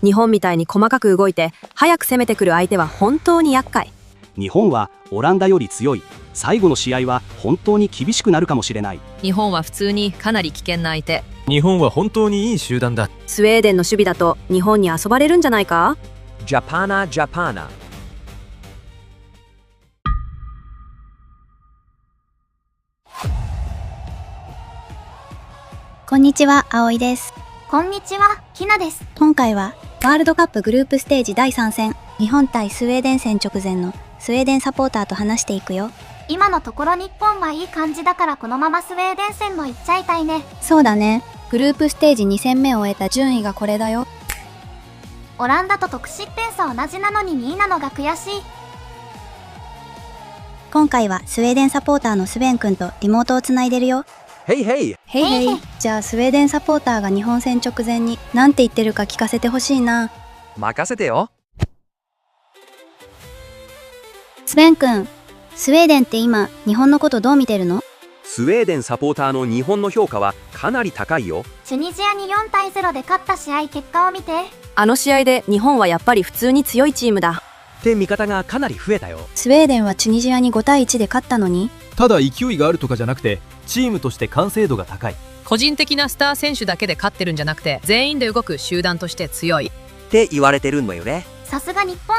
日本みたいに細かく動いて早く攻めてくる相手は本当に厄介。日本はオランダより強い。最後の試合は本当に厳しくなるかもしれない。日本は普通にかなり危険な相手。日本は本当にいい集団だ。スウェーデンの守備だと日本に遊ばれるんじゃないか。ジャパナジャパナ。こんにちは、葵です。こんにちは、きなです。今回はワールドカップグループステージ第3戦、日本対スウェーデン戦直前のスウェーデンサポーターと話していくよ。今のところ日本はいい感じだからこのままスウェーデン戦も行っちゃいたいね。そうだね。グループステージ2戦目を終えた順位がこれだよ。オランダと得失点差同じなのに2位なのが悔しい。今回はスウェーデンサポーターのスベン君とリモートをつないでるよ。ヘイヘイ。へいへい。じゃあスウェーデンサポーターが日本戦直前に何て言ってるか聞かせてほしいな。任せてよ。スベン君、スウェーデンって今日本のことどう見てるの？スウェーデンサポーターの日本の評価はかなり高いよ。チュニジアに4対0で勝った試合結果を見て。あの試合で日本はやっぱり普通に強いチームだって見方がかなり増えたよ。スウェーデンはチュニジアに5対1で勝ったのに。ただ勢いがあるとかじゃなくて、チームとして完成度が高い。個人的なスター選手だけで勝ってるんじゃなくて、全員で動く集団として強いって言われてるんだよね。さすが日本。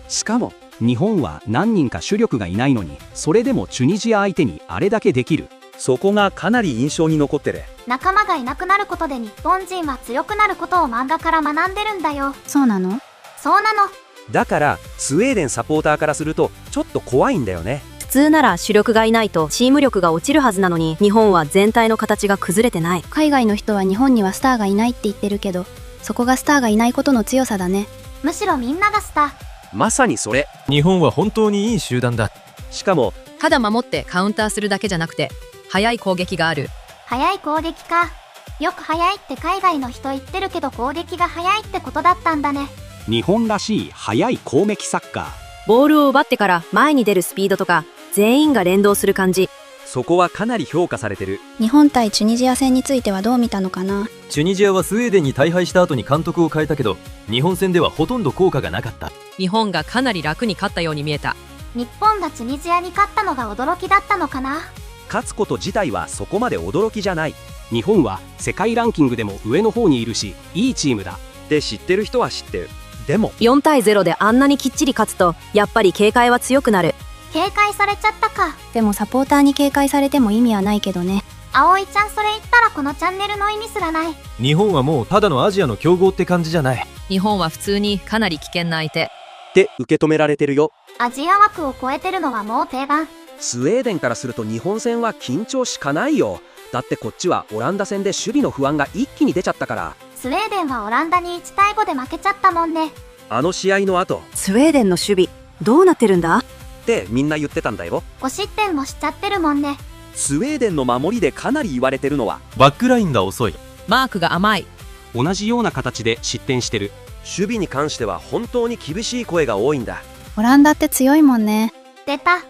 しかも日本は何人か主力がいないのに、それでもチュニジア相手にあれだけできる。そこがかなり印象に残ってる。仲間がいなくなることで日本人は強くなることを漫画から学んでるんだよ。そうなの？そうなの。だからスウェーデンサポーターからするとちょっと怖いんだよね。普通なら主力がいないとチーム力が落ちるはずなのに、日本は全体の形が崩れてない。海外の人は日本にはスターがいないって言ってるけど、そこがスターがいないことの強さだね。むしろみんながスター。まさにそれ。日本は本当にいい集団だ。しかもただ守ってカウンターするだけじゃなくて、速い攻撃がある。速い攻撃か。よく速いって海外の人言ってるけど、攻撃が速いってことだったんだね。日本らしい速い攻撃サッカー。ボールを奪ってから前に出るスピードとか、全員が連動する感じ。そこはかなり評価されてる。日本対チュニジア戦についてはどう見たのかな？チュニジアはスウェーデンに大敗した後に監督を変えたけど、日本戦ではほとんど効果がなかった。日本がかなり楽に勝ったように見えた。日本がチュニジアに勝ったのが驚きだったのかな。勝つこと自体はそこまで驚きじゃない。日本は世界ランキングでも上の方にいるし、いいチームだって知ってる人は知ってる。でも4対0であんなにきっちり勝つと、やっぱり警戒は強くなる。警戒されちゃったか。でもサポーターに警戒されても意味はないけどね。葵ちゃん、それ言ったらこのチャンネルの意味すらない。日本はもうただのアジアの強豪って感じじゃない。日本は普通にかなり危険な相手って受け止められてるよ。アジア枠を超えてるのはもう定番。スウェーデンからすると日本戦は緊張しかないよ。だってこっちはオランダ戦で守備の不安が一気に出ちゃったから。スウェーデンはオランダに1対5で負けちゃったもんね。あの試合の後スウェーデンの守備どうなってるんだってみんな言ってたんだよ。5失点もしちゃってるもんね。スウェーデンの守りでかなり言われてるのはバックラインが遅い。マークが甘い。同じような形で失点してる。守備に関しては本当に厳しい声が多いんだ。オランダって強いもんね。出た。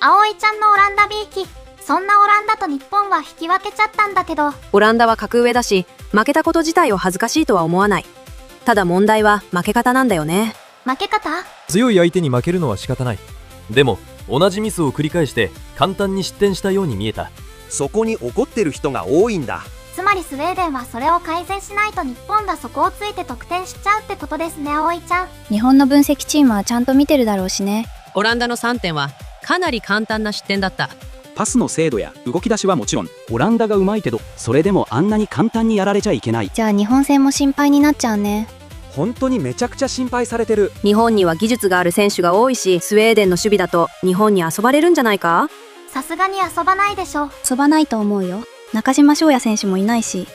葵ちゃんのオランダびいき。そんなオランダと日本は引き分けちゃったんだけど。オランダは格上だし、負けたこと自体を恥ずかしいとは思わない。ただ問題は負け方なんだよね。負け方？強い相手に負けるのは仕方ない。でも同じミスを繰り返して簡単に失点したように見えた。そこに怒ってる人が多いんだ。つまりスウェーデンはそれを改善しないと日本がそこをついて得点しちゃうってことですね、葵ちゃん。日本の分析チームはちゃんと見てるだろうしね。オランダの3点はかなり簡単な失点だった。パスの精度や動き出しはもちろんオランダがうまいけど、それでもあんなに簡単にやられちゃいけない。じゃあ日本戦も心配になっちゃうね。本当にめちゃくちゃ心配されてる。日本には技術がある選手が多いし、スウェーデンの守備だと日本に遊ばれるんじゃないか。さすがに遊ばないでしょ。遊ばないと思うよ。中島翔也選手もいないし。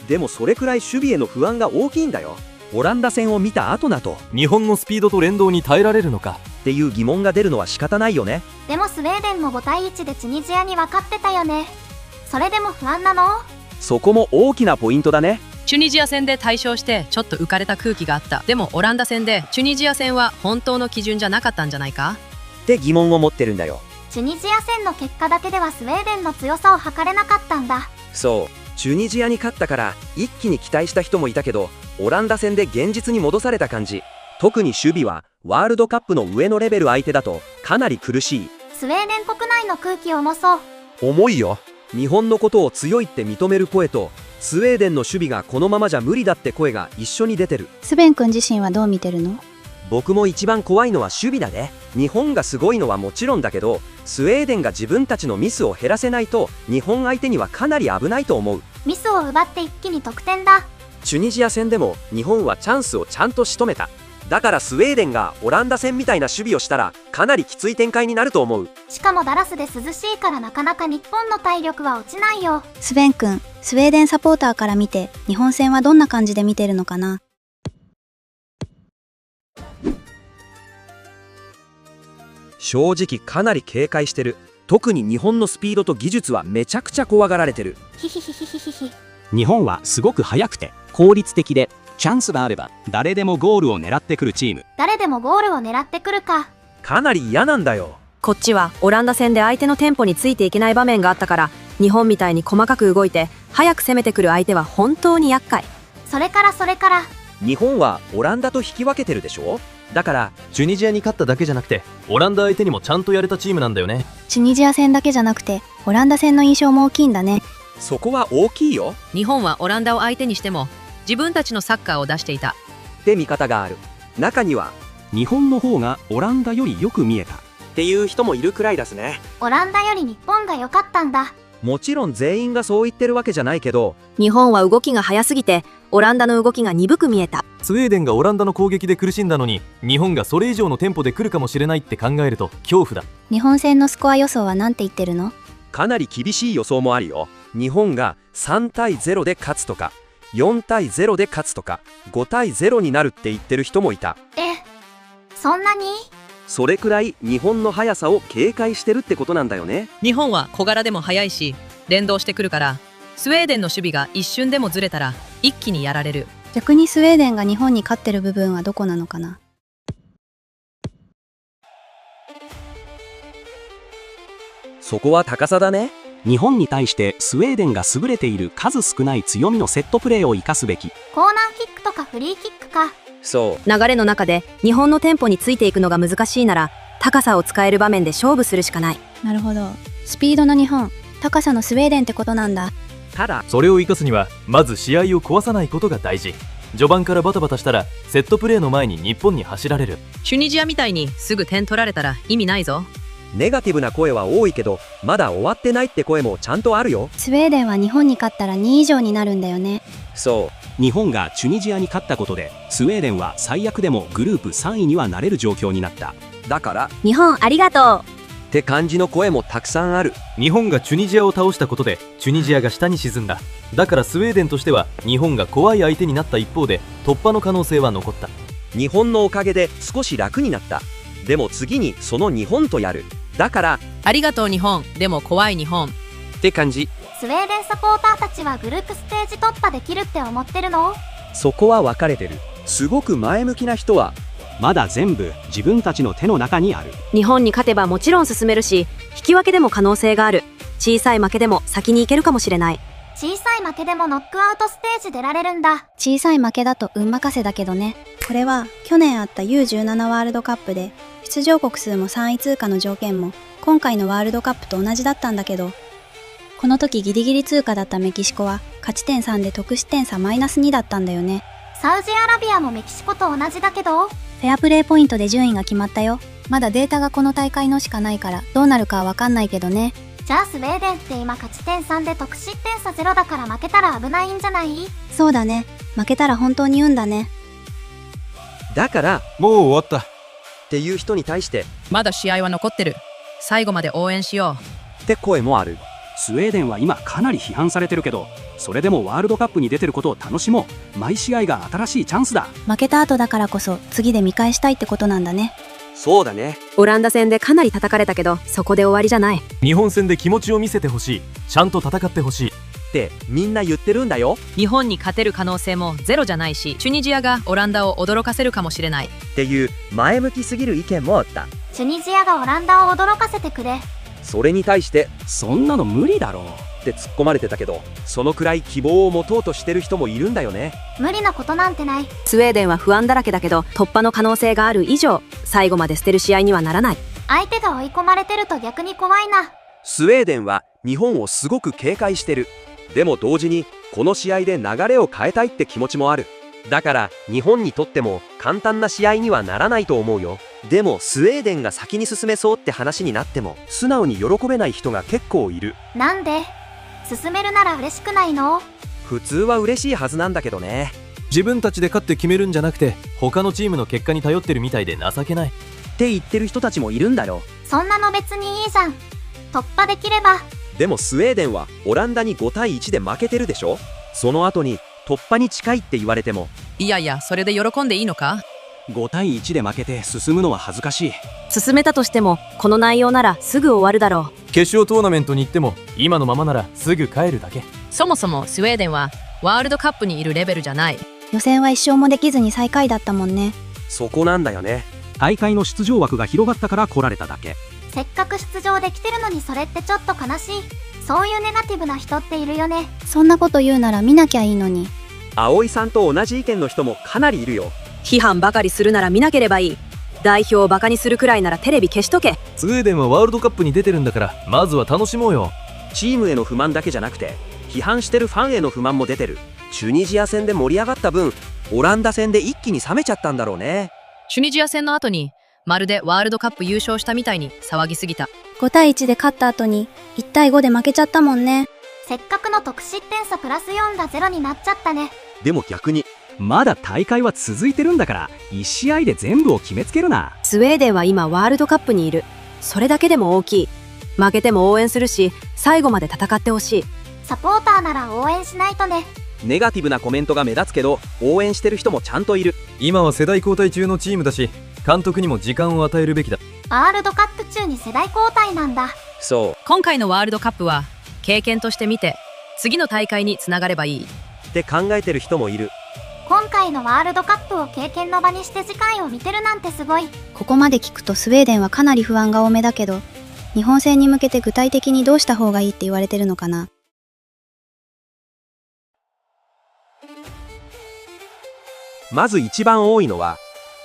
でもそれくらい守備への不安が大きいんだよ。オランダ戦を見た後だと日本のスピードと連動に耐えられるのかっていう疑問が出るのは仕方ないよね。でもスウェーデンも5対1でチュニジアに分かってたよね。それでも不安なの？そこも大きなポイントだね。チュニジア戦で大勝してちょっと浮かれた空気があった。でもオランダ戦でチュニジア戦は本当の基準じゃなかったんじゃないかって疑問を持ってるんだよ。チュニジア戦の結果だけではスウェーデンの強さを測れなかったんだ。そう、チュニジアに勝ったから一気に期待した人もいたけど、オランダ戦で現実に戻された感じ。特に守備はワールドカップの上のレベル相手だとかなり苦しい。スウェーデン国内の空気重そう。重いよ。日本のことを強いって認める声と、スウェーデンの守備がこのままじゃ無理だって声が一緒に出てる。スベン君自身はどう見てるの？僕も一番怖いのは守備だね。日本がすごいのはもちろんだけど、スウェーデンが自分たちのミスを減らせないと日本相手にはかなり危ないと思う。ミスを奪って一気に得点だ。チュニジア戦でも日本はチャンスをちゃんと仕留めた。だからスウェーデンがオランダ戦みたいな守備をしたらかなりきつい展開になると思う。しかもダラスで涼しいからなかなか日本の体力は落ちないよ。スベン君、スウェーデンサポーターから見て日本戦はどんな感じで見てるのかな？正直かなり警戒してる。特に日本のスピードと技術はめちゃくちゃ怖がられてる。ヒヒヒヒヒヒヒ。日本はすごく速くて効率的で、チャンスがあれば誰でもゴールを狙ってくるチーム。誰でもゴールを狙ってくるか。かなり嫌なんだよ。こっちはオランダ戦で相手のテンポについていけない場面があったから、日本みたいに細かく動いて早く攻めてくる相手は本当に厄介。それから日本はオランダと引き分けてるでしょ。だからチュニジアに勝っただけじゃなくてオランダ相手にもちゃんとやれたチームなんだよね。チュニジア戦だけじゃなくてオランダ戦の印象も大きいんだね。そこは大きいよ。日本はオランダを相手にしても自分たちのサッカーを出していたって見方がある。中には日本の方がオランダよりよく見えたっていう人もいるくらいですね。オランダより日本が良かったんだ。もちろん全員がそう言ってるわけじゃないけど、日本は動きが速すぎてオランダの動きが鈍く見えた。スウェーデンがオランダの攻撃で苦しんだのに日本がそれ以上のテンポで来るかもしれないって考えると恐怖だ。日本戦のスコア予想は何て言ってるの？かなり厳しい予想もあるよ。日本が3対0で勝つとか4対0で勝つとか5対0になるって言ってる人もいた。そんなに？それくらい日本の速さを警戒してるってことなんだよね。日本は小柄でも速いし連動してくるから、スウェーデンの守備が一瞬でもずれたら一気にやられる。逆にスウェーデンが日本に勝ってる部分はどこなのかな？そこは高さだね。日本に対してスウェーデンが優れている数少ない強みのセットプレーを生かすべき。コーナーキックとかフリーキックか。そう流れの中で日本のテンポについていくのが難しいなら、高さを使える場面で勝負するしかない。なるほど。スピードの日本、高さのスウェーデンってことなんだ。ただそれを生かすにはまず試合を壊さないことが大事。序盤からバタバタしたらセットプレーの前に日本に走られる。チュニジアみたいにすぐ点取られたら意味ないぞ。ネガティブな声は多いけど、まだ終わってないって声もちゃんとあるよ。スウェーデンは日本に勝ったら2以上になるんだよね。そう日本がチュニジアに勝ったことでスウェーデンは最悪でもグループ3位にはなれる状況になった。だから日本ありがとうって感じの声もたくさんある。日本がチュニジアを倒したことでチュニジアが下に沈んだ。だからスウェーデンとしては日本が怖い相手になった一方で突破の可能性は残った。日本のおかげで少し楽になった。でも次にその日本とやる。だからありがとう日本、でも怖い日本って感じ。スウェーデンサポーターたちはグループステージ突破できるって思ってるの？そこは分かれてる。すごく前向きな人はまだ全部自分たちの手の中にある。日本に勝てばもちろん進めるし、引き分けでも可能性がある。小さい負けでも先に行けるかもしれない。小さい負けでもノックアウトステージ出られるんだ。小さい負けだと運任せだけどね。これは去年あった U17 ワールドカップで出場国数も3位通過の条件も今回のワールドカップと同じだったんだけど、この時ギリギリ通過だったメキシコは勝ち点3で得失点差-2だったんだよね。サウジアラビアもメキシコと同じだけど、フェアプレーポイントで順位が決まったよ。まだデータがこの大会のしかないからどうなるかはわかんないけどね。じゃあスウェーデンって今勝ち点3で得失点差0だから負けたら危ないんじゃない？そうだね。負けたら本当に運だね。だからもう終わった。っていう人に対してまだ試合は残ってる。最後まで応援しよって声もある。スウェーデンは今かなり批判されてるけど、それでもワールドカップに出てることを楽しもう。毎試合が新しいチャンスだ。負けた後だからこそ次で見返したいってことなんだね。そうだね。オランダ戦でかなり叩かれたけど、そこで終わりじゃない。日本戦で気持ちを見せてほしい。ちゃんと戦ってほしいってみんな言ってるんだよ。う。日本に勝てる可能性もゼロじゃないし、チュニジアがオランダを驚かせるかもしれないっていう前向きすぎる意見もあった。チュニジアがオランダを驚かせてくれ。それに対してそんなの無理だろう。って突っ込まれてたけど、そのくらい希望を持とうとしてる人もいるんだよね。無理なことなんてない。スウェーデンは不安だらけだけど、突破の可能性がある以上、最後まで捨てる試合にはならない。相手が追い込まれてると逆に怖いな。スウェーデンは日本をすごく警戒してる。でも同時にこの試合で流れを変えたいって気持ちもある。だから日本にとっても簡単な試合にはならないと思うよ。でもスウェーデンが先に進めそうって話になっても素直に喜べない人が結構いる。なんで進めるなら嬉しくないの？普通は嬉しいはずなんだけどね。自分たちで勝って決めるんじゃなくて、他のチームの結果に頼ってるみたいで情けないって言ってる人たちもいるんだよ。そんなの別にいいじゃん。突破できれば。でもスウェーデンはオランダに5対1で負けてるでしょ。その後に突破に近いって言われても、いやいや、それで喜んでいいのか？ 5対1で負けて進むのは恥ずかしい。進めたとしても、この内容ならすぐ終わるだろう。決勝トーナメントに行っても今のままならすぐ帰るだけ。そもそもスウェーデンはワールドカップにいるレベルじゃない。予選は1勝もできずに最下位だったもんね。そこなんだよね。大会の出場枠が広がったから来られただけ。せっかく出場できてるのにそれってちょっと悲しい。そういうネガティブな人っているよね。そんなこと言うなら見なきゃいいのに。葵さんと同じ意見の人もかなりいるよ。批判ばかりするなら見なければいい。代表をバカにするくらいならテレビ消しとけ。スウェーデンはワールドカップに出てるんだから、まずは楽しもうよ。チームへの不満だけじゃなくて批判してるファンへの不満も出てる。チュニジア戦で盛り上がった分、オランダ戦で一気に冷めちゃったんだろうね。チュニジア戦の後にまるでワールドカップ優勝したみたいに騒ぎすぎた。5対1で勝った後に1対5で負けちゃったもんね。せっかくの得失点差プラス4が0になっちゃったね。でも逆にまだ大会は続いてるんだから、1試合で全部を決めつけるな。スウェーデンは今ワールドカップにいる。それだけでも大きい。負けても応援するし、最後まで戦ってほしい。サポーターなら応援しないとね。ネガティブなコメントが目立つけど、応援してる人もちゃんといる。今は世代交代中のチームだし、監督にも時間を与えるべきだ。ワールドカップ中に世代交代なんだ。そ今回のワールドカップは経験として見て、次の大会につながればいいって考えてる人もいる。今回のワールドカップを経験の場にして次回を見てるなんてすごい。ここまで聞くとスウェーデンはかなり不安が多めだけど、日本戦に向けて具体的にどうした方がいいって言われてるのかな。まず一番多いのは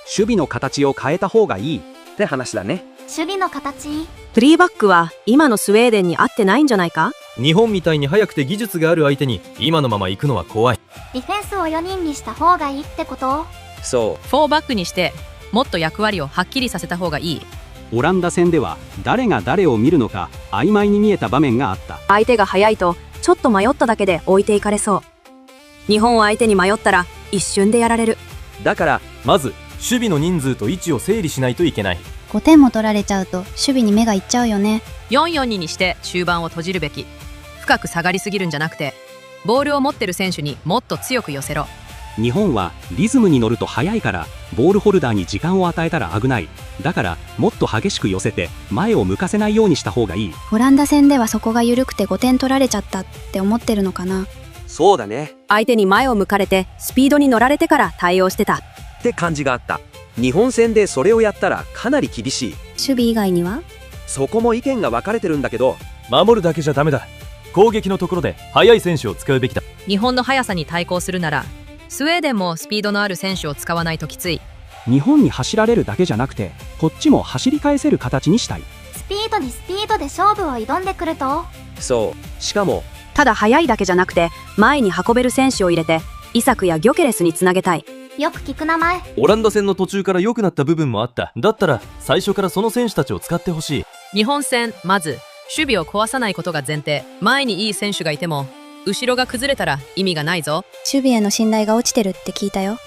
守備の形を変えた方がいいって話だね。守備の形。3バックは今のスウェーデンに合ってないんじゃないか？日本みたいに速くて技術がある相手に今のまま行くのは怖い。ディフェンスを4人にした方がいいってこと？そ4バックにしてもっと役割をはっきりさせた方がいい。オランダ戦では誰が誰を見るのか曖昧に見えた場面があった。相手が速いとちょっと迷っただけで置いていかれそう。日本を相手に迷ったら一瞬でやられる。だからまず守備の人数と位置を整理しないといけない。5点も取られちゃうと守備に目がいっちゃうよね。4-4-2にして中盤を閉じるべき。深く下がりすぎるんじゃなくて、ボールを持ってる選手にもっと強く寄せろ。日本はリズムに乗ると速いから、ボールホルダーに時間を与えたら危ない。だからもっと激しく寄せて前を向かせないようにした方がいい。オランダ戦ではそこが緩くて5点取られちゃったって思ってるのかな。そうだね相手に前を向かれてスピードに乗られてから対応してたって感じがあった。日本戦でそれをやったらかなり厳しい。守備以外には？そこも意見が分かれてるんだけど、守るだけじゃダメだ。攻撃のところで速い選手を使うべきだ。日本の速さに対抗するなら、スウェーデンもスピードのある選手を使わないときつい。日本に走られるだけじゃなくて、こっちも走り返せる形にしたい。スピードにスピードで勝負を挑んでくると。そうしかもただ速いだけじゃなくて前に運べる選手を入れてイサクやギョケレスにつなげたい。よく聞く名前。オランダ戦の途中から良くなった部分もあった。だったら最初からその選手たちを使ってほしい。日本戦、まず守備を壊さないことが前提。前にいい選手がいても後ろが崩れたら意味がないぞ。守備への信頼が落ちてるって聞いたよ。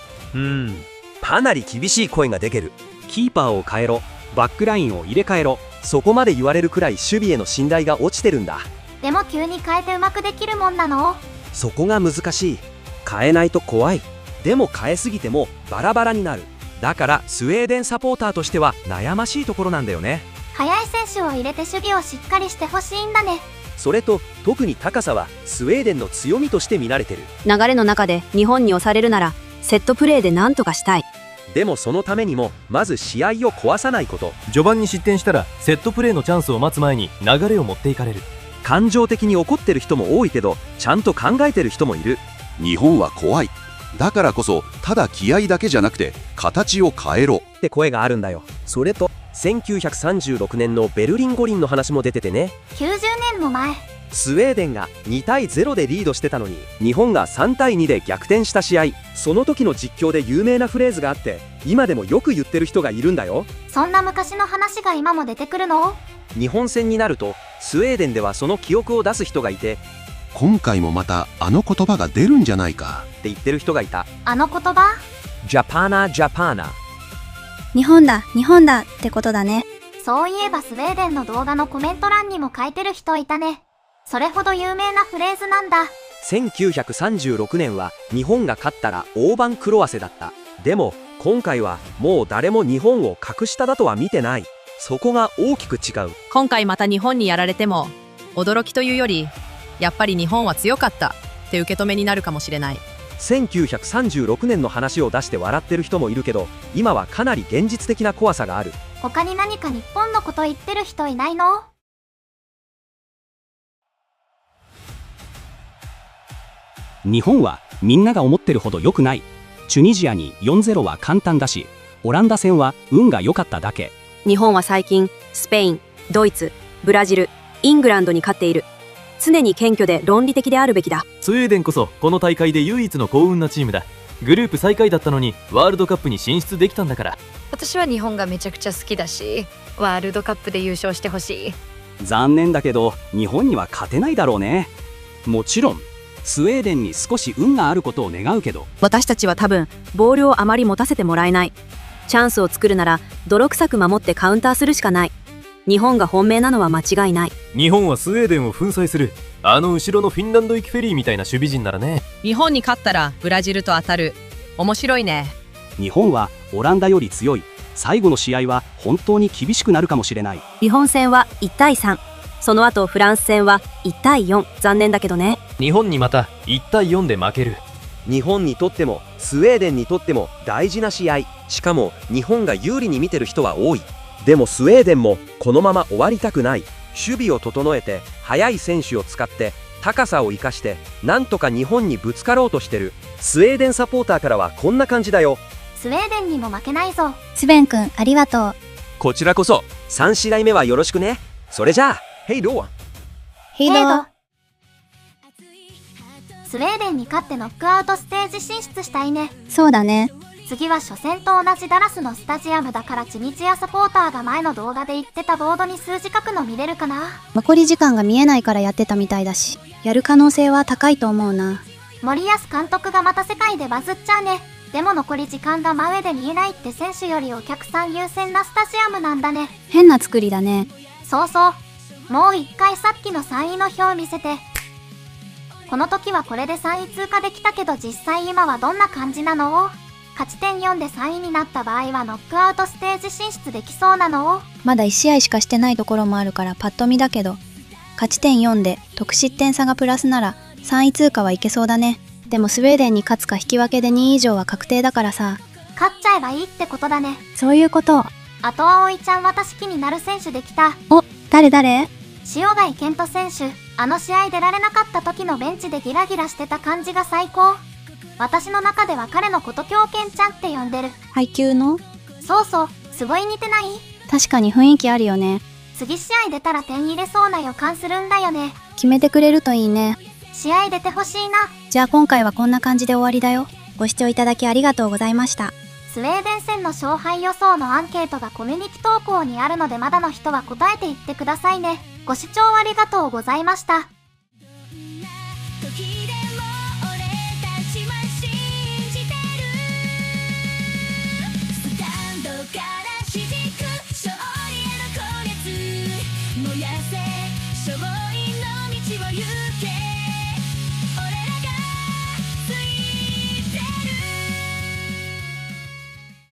かなり厳しい声が出てる。キーパーを変えろ、バックラインを入れ替えろ。そこまで言われるくらい守備への信頼が落ちてるんだ。でも急に変えてうまくできるもんなの？そこが難しい。変えないと怖い。でも変えすぎてもバラバラになる。だからスウェーデンサポーターとしては悩ましいところなんだよね。速い選手を入れて守備をしっかりしてほしいんだね。それと特に高さはスウェーデンの強みとして見られてる。流れの中で日本に押されるならセットプレーで何とかしたい。でもそのためにもまず試合を壊さないこと。序盤に失点したらセットプレーのチャンスを待つ前に流れを持っていかれる。感情的に怒ってる人も多いけど、ちゃんと考えてる人もいる。日本は怖い。だからこそただ気合だけじゃなくて形を変えろって声があるんだよ。それと1936年のベルリン五輪の話も出ててね。90年も前。スウェーデンが2対0でリードしてたのに、日本が3対2で逆転した試合。その時の実況で有名なフレーズがあって、今でもよく言ってる人がいるんだよ。そんな昔の話が今も出てくるの？日本戦になるとスウェーデンではその記憶を出す人がいて、今回もまたあの言葉が出るんじゃないかって言ってる人がいた。あの言葉？ジャパナジャパナ。日本だ、日本だってことだね。そういえばスウェーデンの動画のコメント欄にも書いてる人いたね。それほど有名なフレーズなんだ。1936年は日本が勝ったら大番狂わせだった。でも今回はもう誰も日本を格下だとは見てない。そこが大きく違う。今回また日本にやられても驚きというより、やっぱり日本は強かったって受け止めになるかもしれない。1936年の話を出して笑ってる人もいるけど、今はかなり現実的な怖さがある。他に何か日本のこと言ってる人いないの？日本はみんなが思ってるほど良くない。チュニジアに 4-0 は簡単だし、オランダ戦は運が良かっただけ。日本は最近スペイン、ドイツ、ブラジル、イングランドに勝っている。常に謙虚で論理的であるべきだ。スウェーデンこそこの大会で唯一の幸運なチームだ。グループ最下位だったのにワールドカップに進出できたんだから。私は日本がめちゃくちゃ好きだし、ワールドカップで優勝してほしい。残念だけど日本には勝てないだろうね。もちろんスウェーデンに少し運があることを願うけど、私たちは多分ボールをあまり持たせてもらえない。チャンスを作るなら泥臭く守ってカウンターするしかない。日本が本命なのは間違いない。日本はスウェーデンを粉砕する。あの後ろのフィンランド行きフェリーみたいな守備陣ならね。日本に勝ったらブラジルと当たる。面白いね。日本はオランダより強い。最後の試合は本当に厳しくなるかもしれない。日本戦は1対3、その後フランス戦は1対4。残念だけどね。日本にまた1対4で負ける。日本にとってもスウェーデンにとっても大事な試合。しかも日本が有利に見てる人は多い。でもスウェーデンもこのまま終わりたくない。守備を整えて速い選手を使って高さを生かしてなんとか日本にぶつかろうとしてる。スウェーデンサポーターからはこんな感じだよ。スウェーデンにも負けないぞ。スベン君ありがとう。こちらこそ3試合目はよろしくね。それじゃあヘイロー。ヘイドー。スウェーデンに勝ってノックアウトステージ進出したいね。そうだね。次は初戦と同じダラスのスタジアムだから、チュニジアサポーターが前の動画で言ってたボードに数字書くの見れるかな。残り時間が見えないからやってたみたいだし、やる可能性は高いと思うな。森保監督がまた世界でバズっちゃうね。でも残り時間が真上で見えないって選手よりお客さん優先なスタジアムなんだね。変な作りだね。そうそう。もう一回さっきの3位の表見せて。この時はこれで3位通過できたけど、実際今はどんな感じなの？勝ち点4で3位になった場合はノックアウトステージ進出できそうなの？まだ1試合しかしてないところもあるからパッと見だけど、勝ち点4で得失点差がプラスなら3位通過はいけそうだね。でもスウェーデンに勝つか引き分けで2位以上は確定だからさ。勝っちゃえばいいってことだね。そういうこと。あとは葵ちゃん、私気になる選手できた。お、誰？塩貝健人選手。あの試合出られなかった時のベンチでギラギラしてた感じが最高。私の中では彼のこと狂犬ちゃんって呼んでる。配球の？そうそう、すごい似てない？確かに雰囲気あるよね。次試合出たら点入れそうな予感するんだよね。決めてくれるといいね。試合出てほしいな。じゃあ今回はこんな感じで終わりだよ。ご視聴いただきありがとうございました。スウェーデン戦の勝敗予想のアンケートがコミュニティ投稿にあるので、まだの人は答えていってくださいね。ご視聴ありがとうございました。燃やせ、勝利の道を行く